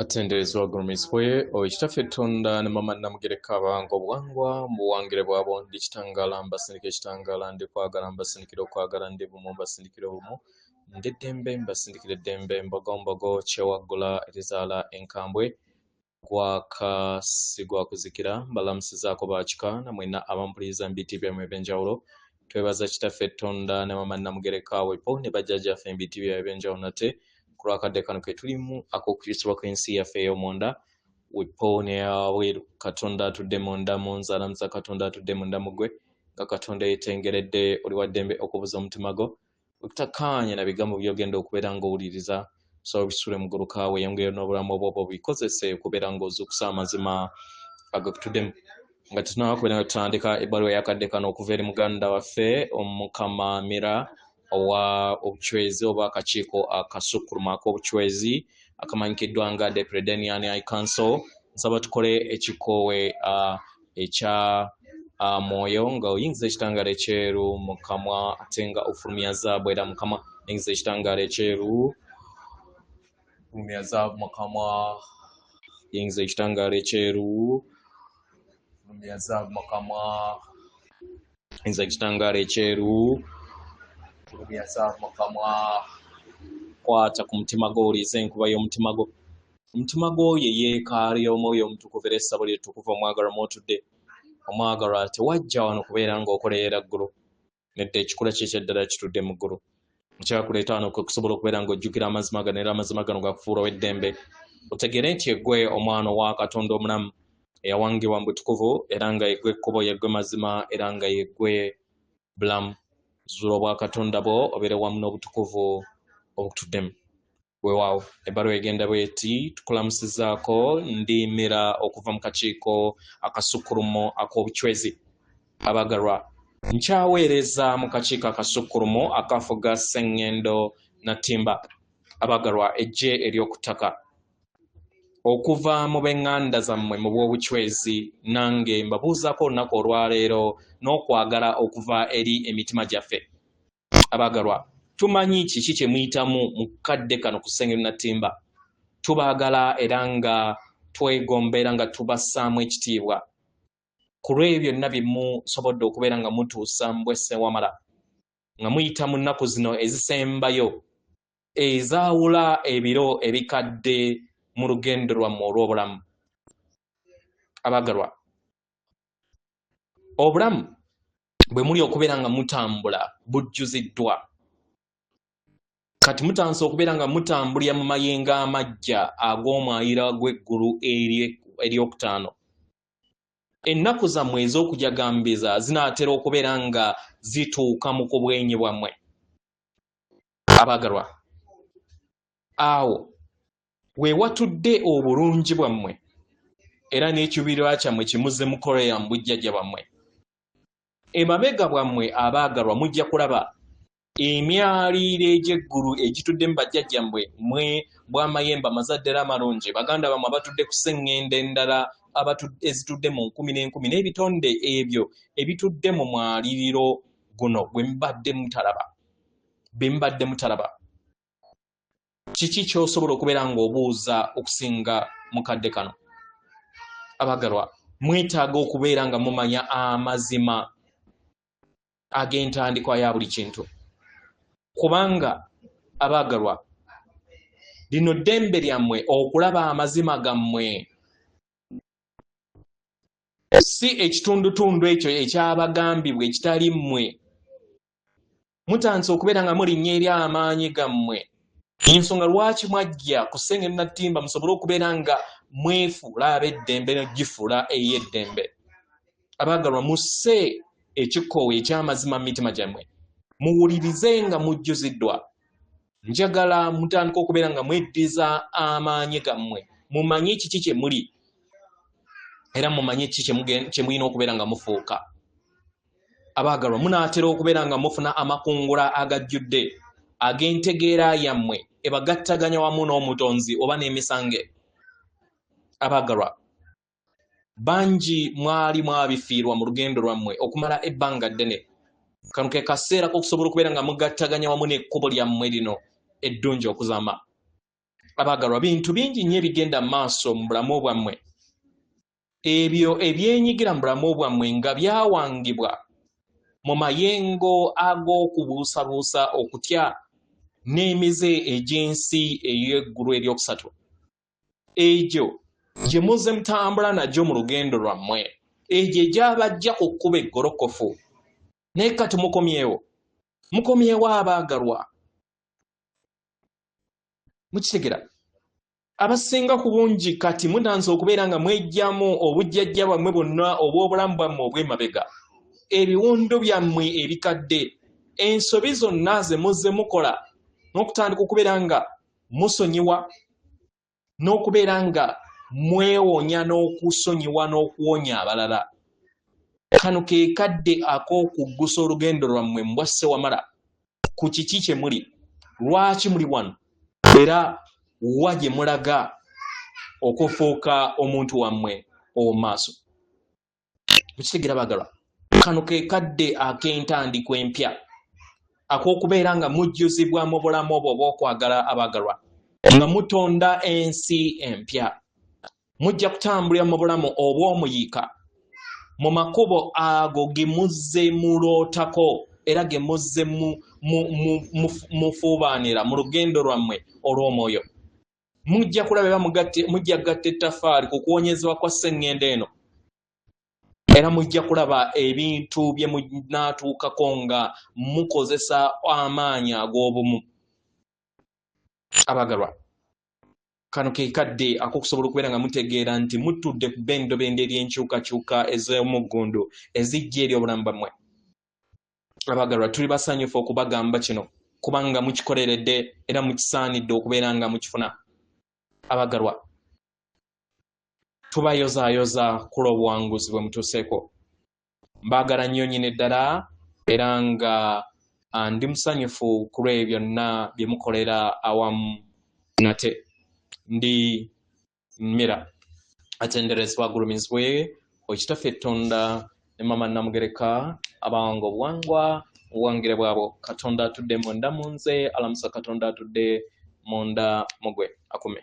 Atenderezwa gurumiswe oikitaffe Tonda ne mama Namugereka abange obuwangwa mu buwangire bwabo ndi kitangala mbasindika ekitangala ndi kwagala mbasindikira okwagala ndi bumu mbasindikira obumu nd'eddembe mbasindikira eddembe mbogombogo kyewaggula erizaala enkambwe gwa kuzikira mbalamusizaako baakika namwena abampuliriza mu biti byammwe ebyenjawulo twebaza kitaffe Tonda ne mama Namugereka wepo ne bajjajjaffe mu biti byammwe ebyenjawulo nate kulwakadde kano ke tulimu ak'okukristo kw'ensi yaffe ey'omunda wepo ne abweru Katonda atudde munda mu nzaalamuza Katonda atudde munda mu ggwe nga Katonda yeetengeredde oli wa ddembe okubuza omutima gwo wetutakkaanya na bigambo by'ogenda okubeera ng'owuliriza so bisule mu ggulu kaawe yongere n'obulamu obwo bikozese okubeera ng'ozuukusa amazima agakutuddemu nga tunakubeera nga tutandika ebbaluwa y'akadde kano okuva eri muganda waffe Omukama Mira owa obuchwezi oba akakiiko akasukkuluma ak'obuchwezi akamanyikiddwa nga The Predenian High Council nsaba tukole ekikoowe ekya mwoyo nga oyingiza ekitangaala ekyeru mu kamwa ate nga ofulumya zaabu era mukama oyingiza ekitangaala ekyeru ofulumya zaabu mu kamwa yingiza ekitangaala ekyeru ofulumya zaabu mu kamwa yingiza ekitangaala ekyeru Yasa mukamwa kwata ku mutima gwo olize enkuba y'omutima gwo omutima gwo ye yeekaali y'omwoyo omutukuvu era essabo lyetukuvu omwagalwa mwotudde omwagalwa tewajja wano kubeera ng'okolerera ggulu nedda ekikula kye ekyeddala kitudde mu ggulu ekyakuleeta wano kwe kusobola okubeera ng'ojjukira amazima gano era amazima gano gakufuulawo eddembe otegere nti eggwe omwana owa Katonda omulamu eyawangibwa mu butukuvu era nga yeggwe ekkubo yeggwe mazima era nga yeggwe bulamu zuula obwa Katonda bwo obeere wamu n'obutukuvu obutuddemu weewaawo ebbaluwa egenda bweti tukulamusizaako ndi Mira okuva mu kakiiko akasukkulumu ak'obuchwezi abagalwa nkyaweereza mu kakiiko akasukkulumu akafuga Sseŋŋendo Nattimba abagalwa ejje ery'okutaka okuva mu b'eŋŋanda zammwe mu bw'obuchwezi nange mbabuuzaako olunaku olwaleero n'okwagala okuva eri emitima gyaffe abagalwa tumanyi kiki kye muyitamu mu kadde kano ku Sseŋŋendo Nattimba tubaagala era nga twegomba era nga tubassaamu ekitiibwa ku lw'ebyo byonna bye musobodde okubeera nga mutuusa mu bwesse wamala nga muyita mu nnaku zino ezisembayo ezaawula ebiro ebikadde mu lugendo lwammwe olw'obulamu abagalwa obulamu bwe muli okubeera nga mutambula bujjuziddwa kati mutandise okubeera nga mutambulira mu mayengo amagya ag'omwayira gw'eggulu eryokutaano ennaku zammwe ez'okujagambiza zinaatera okubeera nga zituuka mu kubwenyi bwammwe abagalwa awo weewatudde obulungi bwammwe era n'ekiruubirirwa kyammwe kimuze mukolera mu bujjajja bwammwe emabega bwammwe abaagalwa mujja kulaba emyaliiro egy'eggulu egitudde mu bajjajjammwe mwe bw'amayembe amazadde era amalungi baganda bammwe abatudde ku sseŋŋendo endala ezitudde mu nkumi n'enkumi n'ebitonde ebyo ebitudde mu mwaliriro guno bwe mbadde mutalaba kiki ky'osobola okubeera ng'obuuza okusinga mu kadde kano abagalwa mwetaaga okubeera nga mumanya amazima ag'entandikwa ya buli kintu kubanga abagalwa lino ddembe lyammwe okulaba amazima gammwe si ekitundutundu ekyo ekyabagambibwa ekitali mmwe mutandise okubeera nga mulinnya eri amaanyi gammwe ensonga lwaki mwajja ku Sseŋŋendo Nattimba musobole okubeera nga mwefuula ab'eddembe n'ogifuula ey'eddembe abagalwa musse ekikoowe eky'amazima mu mitima gyammwe muwulirize nga mujjuziddwa njagala mutandika okubeera nga mweddiza amaanyi gammwe mumanye kiki kye muli era mumanye kiki kye mulina okubeera nga mufuuka abagalwa munaatera okubeera nga mufuna amakungula agajjudde ag'entegeera yammwe ebagattaganya wamu n'omutonzi oba n'emisange abagalwa bangi mwali mwabifiirwa mu lugendo lwammwe okumala ebbanga ddene kano ke kaseera k'okusobola okubeera nga mugattaganya wamu n'ekkubo lyammwe lino eddungi okuzaama abagalwa bintu bingi nnyo ebigenda maaso mu bulamu bwammwe ebyo ebyenyigira mu bulamu bwammwe nga byawangibwa mu mayengo ag'okubuusabuusa okutya n'emize egy'ensi ey'eggulu eryokusatu egyo gye muzze mutambula nagyo mu lugendo lwammwe egyo egyabajja ku kkuba eggolokofu naye kati mukomyewo abaagalwa mukitegera abasinga ku bungi kati mutanze okubeera nga mwejjamu obujjajja bwammwe bwonna obw'obulamu bwammwe obw'emabega ebiwundu byammwe ebikadde ensobi zonna ze muzze mukola n'okutandika okubeera nga musonyiwa n'okubeera nga mwewonya n'okusonyiwa n'okuwonya abalala kano ke kadde ak'okuggusa olugendo lwammwe mbwasse wamala ku kiki kye muli lwaki muli wano era wa gye mulaga okufuuka omuntu wammwe ow'omaaso mukitegera bagalwa kano ke kadde ak'entandikwa empya ak'okubeera nga mujjuzibwa mu bulamu obwo obw'okwagala abagalwa nga mutonda ensi empya mujja kutambulira mu bulamu obw'omuyiika mu makubo ago ge muzze mulootako era ge muzze mufuubaanira mu lugendo lwammwe olw'omwoyo mujja kulaba era mujja gatta ettafaali ku kuwonyezebwa kwa sseŋŋendo eno era mujja kulaba ebintu bye munaatuukako nga mukozesa amaanyi ag'obumu abagalwa kano ke kadde ak'okusobola okubeera nga mutegeera nti mutudde ku bendobendo ery'enkyukakyuka ez'omuggundu ezijja eri obulamu bwammwe abagalwa tuli basanyufu okubagamba kino kubanga mukikoleredde era mukisaanidde okubeera nga mukifuna abagalwa tubayozaayoza kula obuwanguzi bwe mutuuseeko mbaagala nnyo nnyini ddala era nga ndi musanyufu ku lw'ebyo byonna bye mukolera awamu nate ndi mmira atenderezebwa agulumizibwe okitaffe ettonda ne mama Namugereka abawanga obuwangwa obuwangire bwabo katonda atudde munda mu nze alamusa katonda atudde munda mugwe akume